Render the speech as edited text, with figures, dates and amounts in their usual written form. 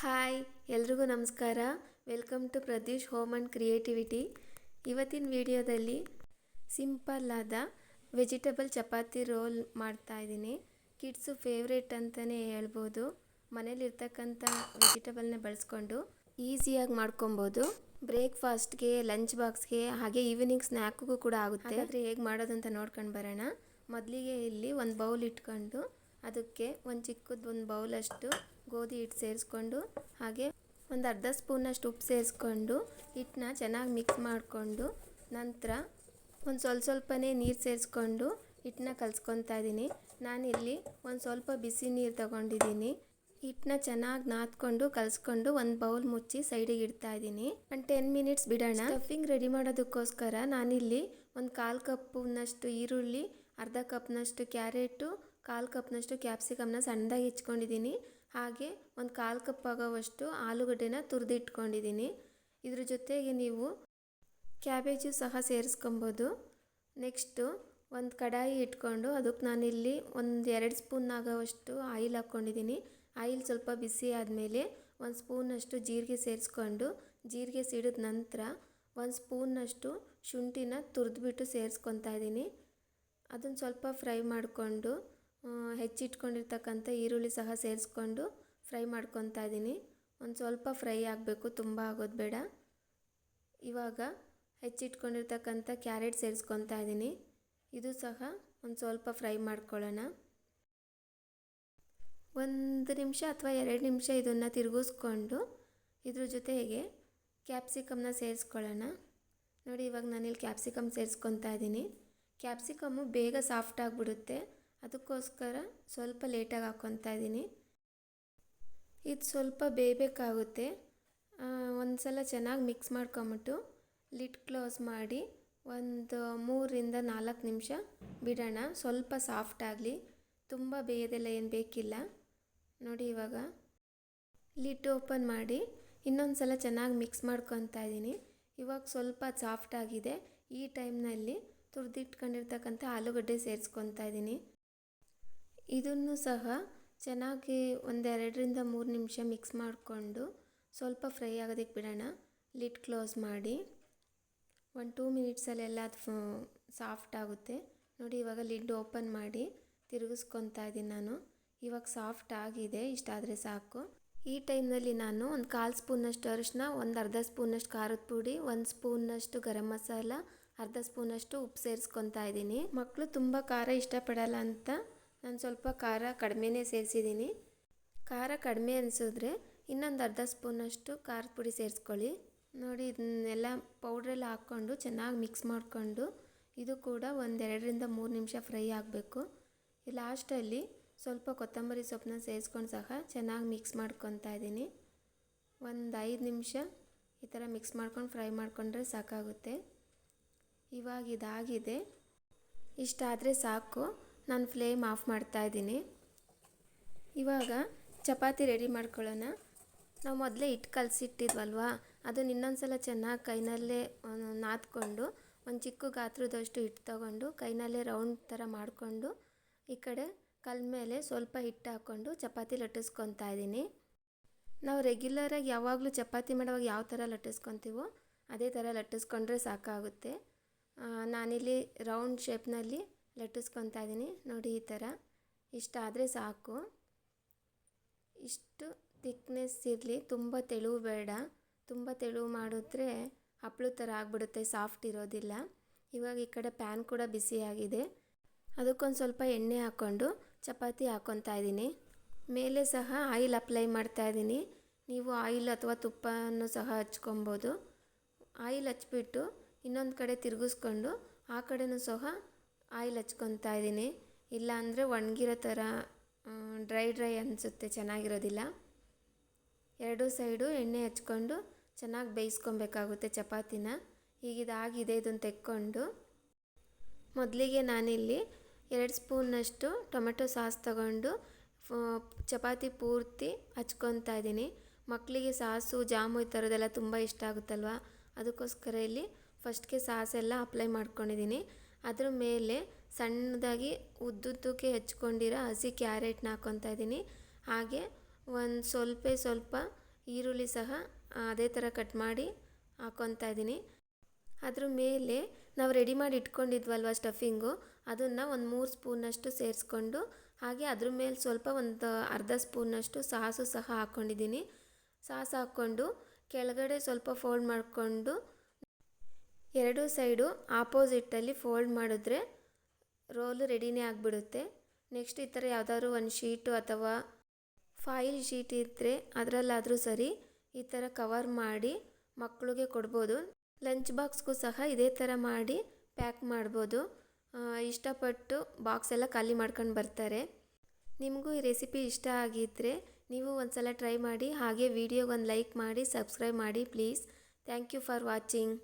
Hi ಎಲ್ರಿಗೂ ನಮಸ್ಕಾರ. Welcome to Pradeesh home and creativity. ಇವತ್ತಿನ ವಿಡಿಯೋದಲ್ಲಿ ಸಿಂಪಲ್ಲಾದ ವೆಜಿಟೇಬಲ್ ಚಪಾತಿ ರೋಲ್ ಮಾಡ್ತಾಯಿದ್ದೀನಿ. ಕಿಡ್ಸು ಫೇವ್ರೇಟ್ ಅಂತಲೇ ಹೇಳ್ಬೋದು. ಮನೇಲಿರ್ತಕ್ಕಂಥ ವೆಜಿಟೇಬಲ್ನ ಬಳಸ್ಕೊಂಡು ಈಸಿಯಾಗಿ ಮಾಡ್ಕೊಬೋದು. ಬ್ರೇಕ್ಫಾಸ್ಟ್ಗೆ, ಲಂಚ್ ಬಾಕ್ಸ್ಗೆ, ಹಾಗೆ ಈವ್ನಿಂಗ್ ಸ್ನ್ಯಾಕ್ಗೂ ಕೂಡ ಆಗುತ್ತೆ. ಆದರೆ ಹೇಗೆ ಮಾಡೋದಂತ ನೋಡ್ಕೊಂಡು ಬರೋಣ. ಮೊದಲಿಗೆ ಇಲ್ಲಿ ಒಂದು ಬೌಲ್ ಇಟ್ಕೊಂಡು ಅದಕ್ಕೆ ಒಂದು ಚಿಕ್ಕದು ಒಂದು ಬೌಲಷ್ಟು ಗೋಧಿ ಹಿಟ್ಟು ಸೇರಿಸ್ಕೊಂಡು, ಹಾಗೆ ಒಂದು ಅರ್ಧ ಸ್ಪೂನಷ್ಟು ಉಪ್ಪು ಸೇರಿಸ್ಕೊಂಡು ಹಿಟ್ಟನ್ನ ಚೆನ್ನಾಗಿ ಮಿಕ್ಸ್ ಮಾಡಿಕೊಂಡು, ನಂತರ ಒಂದು ಸ್ವಲ್ಪನೇ ನೀರು ಸೇರಿಸ್ಕೊಂಡು ಹಿಟ್ಟನ್ನ ಕಲಿಸ್ಕೊತಾ ಇದ್ದೀನಿ. ನಾನಿಲ್ಲಿ ಒಂದು ಸ್ವಲ್ಪ ಬಿಸಿ ನೀರು ತೊಗೊಂಡಿದ್ದೀನಿ. ಹಿಟ್ಟನ್ನ ಚೆನ್ನಾಗಿ ನಾದ್ಕೊಂಡು ಕಲಿಸ್ಕೊಂಡು ಒಂದು ಬೌಲ್ ಮುಚ್ಚಿ ಸೈಡಿಗೆ ಇಡ್ತಾ ಇದ್ದೀನಿ. ಒಂದು 10 ಮಿನಿಟ್ಸ್ ಬಿಡೋಣ. ಸ್ಟಫಿಂಗ್ ರೆಡಿ ಮಾಡೋದಕ್ಕೋಸ್ಕರ ನಾನಿಲ್ಲಿ ಒಂದು 1/4 ಕಪ್ನಷ್ಟು ಈರುಳ್ಳಿ, ಅರ್ಧ ಕಪ್ನಷ್ಟು ಕ್ಯಾರೆಟು, 1/4 ಕಪ್ನಷ್ಟು ಕ್ಯಾಪ್ಸಿಕಮ್ನ ಸಣ್ಣದಾಗಿ ಹೆಚ್ಕೊಂಡಿದ್ದೀನಿ. ಹಾಗೆ ಒಂದು 1/4 ಕಪ್ ಆಗೋವಷ್ಟು ಆಲೂಗಡ್ಡೆನ ತುರಿದಿಟ್ಕೊಂಡಿದ್ದೀನಿ. ಇದ್ರ ಜೊತೆಗೆ ನೀವು ಕ್ಯಾಬೇಜು ಸಹ ಸೇರಿಸ್ಕೊಬೋದು. ನೆಕ್ಸ್ಟು ಒಂದು ಕಡಾಯಿ ಇಟ್ಕೊಂಡು ಅದಕ್ಕೆ ನಾನಿಲ್ಲಿ ಒಂದು 2 ಸ್ಪೂನ್ ಆಗೋವಷ್ಟು ಆಯಿಲ್ ಹಾಕ್ಕೊಂಡಿದ್ದೀನಿ. ಆಯಿಲ್ ಸ್ವಲ್ಪ ಬಿಸಿ ಆದಮೇಲೆ ಒಂದು ಸ್ಪೂನಷ್ಟು ಜೀರಿಗೆ ಸೇರಿಸ್ಕೊಂಡು, ಜೀರಿಗೆ ಸಿಡಿದ ನಂತರ ಒಂದು ಸ್ಪೂನಷ್ಟು ಶುಂಠಿನ ತುರಿದ್ಬಿಟ್ಟು ಸೇರಿಸ್ಕೊತಾ ಇದ್ದೀನಿ. ಅದನ್ನು ಸ್ವಲ್ಪ ಫ್ರೈ ಮಾಡಿಕೊಂಡು ಹೆಚ್ಚಿಟ್ಕೊಂಡಿರ್ತಕ್ಕಂಥ ಈರುಳ್ಳಿ ಸಹ ಸೇರಿಸ್ಕೊಂಡು ಫ್ರೈ ಮಾಡ್ಕೊತಾ ಇದ್ದೀನಿ. ಒಂದು ಸ್ವಲ್ಪ ಫ್ರೈ ಆಗಬೇಕು, ತುಂಬ ಆಗೋದು ಬೇಡ. ಇವಾಗ ಹೆಚ್ಚಿಟ್ಕೊಂಡಿರ್ತಕ್ಕಂಥ ಕ್ಯಾರೆಟ್ ಸೇರಿಸ್ಕೊತಾ ಇದ್ದೀನಿ. ಇದು ಸಹ ಒಂದು ಸ್ವಲ್ಪ ಫ್ರೈ ಮಾಡ್ಕೊಳ್ಳೋಣ. 1 ನಿಮಿಷ ಅಥವಾ 2 ನಿಮಿಷ ಇದನ್ನು ತಿರುಗಿಸ್ಕೊಂಡು ಇದ್ರ ಜೊತೆಗೆ ಕ್ಯಾಪ್ಸಿಕಮ್ನ ಸೇರಿಸ್ಕೊಳ್ಳೋಣ. ನೋಡಿ, ಇವಾಗ ನಾನಿಲ್ಲಿ ಕ್ಯಾಪ್ಸಿಕಮ್ ಸೇರಿಸ್ಕೊತಾ ಇದ್ದೀನಿ. ಕ್ಯಾಪ್ಸಿಕಮ್ಮು ಬೇಗ ಸಾಫ್ಟ್ ಆಗಿಬಿಡುತ್ತೆ, ಅದಕ್ಕೋಸ್ಕರ ಸ್ವಲ್ಪ ಲೇಟಾಗಿ ಹಾಕ್ಕೊತಾ ಇದ್ದೀನಿ. ಇದು ಸ್ವಲ್ಪ ಬೇಯಬೇಕಾಗುತ್ತೆ. ಒಂದು ಸಲ ಚೆನ್ನಾಗಿ ಮಿಕ್ಸ್ ಮಾಡ್ಕೊಂಬಿಟ್ಟು ಲಿಡ್ ಕ್ಲೋಸ್ ಮಾಡಿ ಒಂದು 3ರಿಂದ 4 ನಿಮಿಷ ಬಿಡೋಣ. ಸ್ವಲ್ಪ ಸಾಫ್ಟ್ ಆಗಲಿ, ತುಂಬ ಬೇಯೋದೆಲ್ಲ ಏನು ಬೇಕಿಲ್ಲ. ನೋಡಿ, ಇವಾಗ ಲಿಡ್ ಓಪನ್ ಮಾಡಿ ಇನ್ನೊಂದು ಸಲ ಚೆನ್ನಾಗಿ ಮಿಕ್ಸ್ ಮಾಡ್ಕೊತಾ ಇದ್ದೀನಿ. ಇವಾಗ ಸ್ವಲ್ಪ ಸಾಫ್ಟ್ ಆಗಿದೆ. ಈ ಟೈಮ್ನಲ್ಲಿ ತುರಿದಿಟ್ಕೊಂಡಿರ್ತಕ್ಕಂಥ ಆಲೂಗಡ್ಡೆ ಸೇರಿಸ್ಕೊತಾ ಇದ್ದೀನಿ. ಇದನ್ನು ಸಹ ಚೆನ್ನಾಗಿ ಒಂದು 2ರಿಂದ 3 ನಿಮಿಷ ಮಿಕ್ಸ್ ಮಾಡಿಕೊಂಡು ಸ್ವಲ್ಪ ಫ್ರೈ ಆಗೋದಕ್ಕೆ ಬಿಡೋಣ. ಲಿಡ್ ಕ್ಲೋಸ್ ಮಾಡಿ ಒಂದು 2 ಮಿನಿಟ್ಸಲ್ಲೆಲ್ಲ ಅದು ಸಾಫ್ಟ್ ಆಗುತ್ತೆ. ನೋಡಿ, ಇವಾಗ ಲಿಡ್ ಓಪನ್ ಮಾಡಿ ತಿರುಗಿಸ್ಕೊತಾ ಇದ್ದೀನಿ ನಾನು. ಇವಾಗ ಸಾಫ್ಟ್ ಆಗಿದೆ, ಇಷ್ಟಾದರೆ ಸಾಕು. ಈ ಟೈಮ್ನಲ್ಲಿ ನಾನು ಒಂದು 1/4 ಸ್ಪೂನಷ್ಟು ಅರಿಶಿನ, ಒಂದು ಅರ್ಧ ಸ್ಪೂನಷ್ಟು ಖಾರದ ಪುಡಿ, 1 ಸ್ಪೂನಷ್ಟು ಗರಂ ಮಸಾಲ, ಅರ್ಧ ಸ್ಪೂನಷ್ಟು ಉಪ್ಪು ಸೇರಿಸ್ಕೊತಾ ಇದ್ದೀನಿ. ಮಕ್ಕಳು ತುಂಬ ಖಾರ ಇಷ್ಟಪಡಲ್ಲ ಅಂತ ನಾನು ಸ್ವಲ್ಪ ಖಾರ ಕಡಿಮೆನೇ ಸೇರಿಸಿದ್ದೀನಿ. ಖಾರ ಕಡಿಮೆ ಅನಿಸಿದ್ರೆ ಇನ್ನೊಂದು ಅರ್ಧ ಸ್ಪೂನಷ್ಟು ಖಾರದ ಪುಡಿ ಸೇರಿಸ್ಕೊಳ್ಳಿ. ನೋಡಿ, ಇದನ್ನೆಲ್ಲ ಪೌಡ್ರೆಲ್ಲ ಹಾಕ್ಕೊಂಡು ಚೆನ್ನಾಗಿ ಮಿಕ್ಸ್ ಮಾಡಿಕೊಂಡು ಇದು ಕೂಡ ಒಂದು 2ರಿಂದ 3 ನಿಮಿಷ ಫ್ರೈ ಆಗಬೇಕು. ಲಾಸ್ಟಲ್ಲಿ ಸ್ವಲ್ಪ ಕೊತ್ತಂಬರಿ ಸೊಪ್ಪನ್ನ ಸೇರಿಸ್ಕೊಂಡು ಸಹ ಚೆನ್ನಾಗಿ ಮಿಕ್ಸ್ ಮಾಡ್ಕೊತಾ ಇದ್ದೀನಿ. ಒಂದು 5 ನಿಮಿಷ ಈ ಥರ ಮಿಕ್ಸ್ ಮಾಡ್ಕೊಂಡು ಫ್ರೈ ಮಾಡಿಕೊಂಡ್ರೆ ಸಾಕಾಗುತ್ತೆ. ಇವಾಗ ಇದಾಗಿದೆ, ಇಷ್ಟಾದರೆ ಸಾಕು. ನಾನು ಫ್ಲೇಮ್ ಆಫ್ ಮಾಡ್ತಾ ಇದ್ದೀನಿ. ಇವಾಗ ಚಪಾತಿ ರೆಡಿ ಮಾಡ್ಕೊಳ್ಳೋಣ. ನಾವು ಮೊದಲೇ ಹಿಟ್ಟು ಕಲಸಿಟ್ಟಿದ್ವಲ್ವ, ಅದನ್ನು ಇನ್ನೊಂದು ಸಲ ಚೆನ್ನಾಗಿ ಕೈನಲ್ಲೇ ನಾದ್ಕೊಂಡು ಒಂದು ಚಿಕ್ಕ ಗಾತ್ರದಷ್ಟು ಹಿಟ್ಟು ತೊಗೊಂಡು ಕೈನಲ್ಲೇ ರೌಂಡ್ ಥರ ಮಾಡಿಕೊಂಡು ಈ ಕಡೆ ಕಲ್ ಮೇಲೆ ಸ್ವಲ್ಪ ಹಿಟ್ಟು ಹಾಕ್ಕೊಂಡು ಚಪಾತಿ ಲಟ್ಟಿಸ್ಕೊತಾ ಇದ್ದೀನಿ. ನಾವು ರೆಗ್ಯುಲರಾಗಿ ಯಾವಾಗಲೂ ಚಪಾತಿ ಮಾಡುವಾಗ ಯಾವ ಥರ ಲಟ್ಟಿಸ್ಕೊತೀವೋ ಅದೇ ಥರ ಲಟ್ಟಿಸ್ಕೊಂಡ್ರೆ ಸಾಕಾಗುತ್ತೆ. ನಾನಿಲ್ಲಿ ರೌಂಡ್ ಶೇಪ್ನಲ್ಲಿ ಲಟ್ಟಿಸ್ಕೊತಾ ಇದ್ದೀನಿ. ನೋಡಿ, ಈ ಥರ ಇಷ್ಟಾದರೆ ಸಾಕು. ಇಷ್ಟು ಥಿಕ್ನೆಸ್ ಇರಲಿ, ತುಂಬ ತೆಳು ಬೇಡ. ತುಂಬ ತೆಳು ಮಾಡಿದ್ರೆ ಹಪ್ಪಳ ಥರ ಆಗಿಬಿಡುತ್ತೆ, ಸಾಫ್ಟ್ ಇರೋದಿಲ್ಲ. ಇವಾಗ ಈ ಕಡೆ ಪ್ಯಾನ್ ಕೂಡ ಬಿಸಿಯಾಗಿದೆ. ಅದಕ್ಕೊಂದು ಸ್ವಲ್ಪ ಎಣ್ಣೆ ಹಾಕ್ಕೊಂಡು ಚಪಾತಿ ಹಾಕ್ಕೊತಾ ಇದ್ದೀನಿ. ಮೇಲೆ ಸಹ ಆಯಿಲ್ ಅಪ್ಲೈ ಮಾಡ್ತಾ ಇದ್ದೀನಿ. ನೀವು ಆಯಿಲ್ ಅಥವಾ ತುಪ್ಪನೂ ಸಹ ಹಚ್ಕೊಬೋದು. ಆಯಿಲ್ ಹಚ್ಬಿಟ್ಟು ಇನ್ನೊಂದು ಕಡೆ ತಿರುಗಿಸ್ಕೊಂಡು ಆ ಕಡೆನೂ ಸಹ ಆಯಿಲ್ ಹಚ್ಕೊತಾ ಇದ್ದೀನಿ. ಇಲ್ಲಾಂದರೆ ಒಣಗಿರೋ ಥರ ಡ್ರೈ ಅನಿಸುತ್ತೆ, ಚೆನ್ನಾಗಿರೋದಿಲ್ಲ. 2 ಸೈಡು ಎಣ್ಣೆ ಹಚ್ಕೊಂಡು ಚೆನ್ನಾಗಿ ಬೇಯಿಸ್ಕೊಬೇಕಾಗುತ್ತೆ ಚಪಾತಿನ. ಈಗಿದಾಗಿದೆ, ಇದನ್ನು ತೆಕ್ಕೊಂಡು ಮೊದಲಿಗೆ ನಾನಿಲ್ಲಿ 2 ಸ್ಪೂನಷ್ಟು ಟೊಮೆಟೊ ಸಾಸ್ ತಗೊಂಡು ಚಪಾತಿ ಪೂರ್ತಿ ಹಚ್ಕೊತಾ ಇದ್ದೀನಿ. ಮಕ್ಕಳಿಗೆ ಸಾಸು, ಜಾಮು ಈ ಥರದ್ದೆಲ್ಲ ತುಂಬ ಇಷ್ಟ ಆಗುತ್ತಲ್ವ, ಅದಕ್ಕೋಸ್ಕರ ಇಲ್ಲಿ ಫಸ್ಟ್ಗೆ ಸಾಸೆಲ್ಲ ಅಪ್ಲೈ ಮಾಡ್ಕೊಂಡಿದ್ದೀನಿ. ಅದ್ರ ಮೇಲೆ ಸಣ್ಣದಾಗಿ ಉದ್ದುದ್ದಕ್ಕೆ ಹೆಚ್ಕೊಂಡಿರೋ ಹಸಿ ಕ್ಯಾರೆಟ್ನ ಹಾಕ್ಕೊತಾ ಇದ್ದೀನಿ. ಹಾಗೆ ಒಂದು ಸ್ವಲ್ಪ ಈರುಳ್ಳಿ ಸಹ ಅದೇ ಥರ ಕಟ್ ಮಾಡಿ ಹಾಕ್ಕೊತಾ ಇದ್ದೀನಿ. ಅದ್ರ ಮೇಲೆ ನಾವು ರೆಡಿ ಮಾಡಿ ಇಟ್ಕೊಂಡಿದ್ವಲ್ವ ಸ್ಟಫಿಂಗು, ಅದನ್ನು ಒಂದು 3 ಸ್ಪೂನಷ್ಟು ಸೇರಿಸ್ಕೊಂಡು, ಹಾಗೆ ಅದ್ರ ಮೇಲೆ ಸ್ವಲ್ಪ ಒಂದು ಅರ್ಧ ಸ್ಪೂನಷ್ಟು ಸಾಸು ಸಹ ಹಾಕ್ಕೊಂಡಿದ್ದೀನಿ. ಸಾಸು ಹಾಕ್ಕೊಂಡು ಕೆಳಗಡೆ ಸ್ವಲ್ಪ ಫೋಲ್ಡ್ ಮಾಡಿಕೊಂಡು ಎರಡೂ ಸೈಡು ಆಪೋಸಿಟ್ಟಲ್ಲಿ ಫೋಲ್ಡ್ ಮಾಡಿದ್ರೆ ರೋಲು ರೆಡಿನೇ ಆಗಿಬಿಡುತ್ತೆ. ನೆಕ್ಸ್ಟ್ ಈ ಥರ ಯಾವುದಾದ್ರೂ ಒಂದು ಶೀಟು ಅಥವಾ ಫಾಯಿಲ್ ಶೀಟ್ ಇದ್ದರೆ ಅದರಲ್ಲಾದರೂ ಸರಿ ಈ ಥರ ಕವರ್ ಮಾಡಿ ಮಕ್ಕಳಿಗೆ ಕೊಡ್ಬೋದು. ಲಂಚ್ ಬಾಕ್ಸ್ಗೂ ಸಹ ಇದೇ ಥರ ಮಾಡಿ ಪ್ಯಾಕ್ ಮಾಡ್ಬೋದು. ಇಷ್ಟಪಟ್ಟು ಬಾಕ್ಸ್ ಎಲ್ಲ ಖಾಲಿ ಮಾಡ್ಕೊಂಡು ಬರ್ತಾರೆ. ನಿಮಗೂ ಈ ರೆಸಿಪಿ ಇಷ್ಟ ಆಗಿದ್ದರೆ ನೀವು ಒಂದು ಸಲ ಟ್ರೈ ಮಾಡಿ. ಹಾಗೆ ವಿಡಿಯೋಗೊಂದು ಲೈಕ್ ಮಾಡಿ, ಸಬ್ಸ್ಕ್ರೈಬ್ ಮಾಡಿ please. Thank you for watching.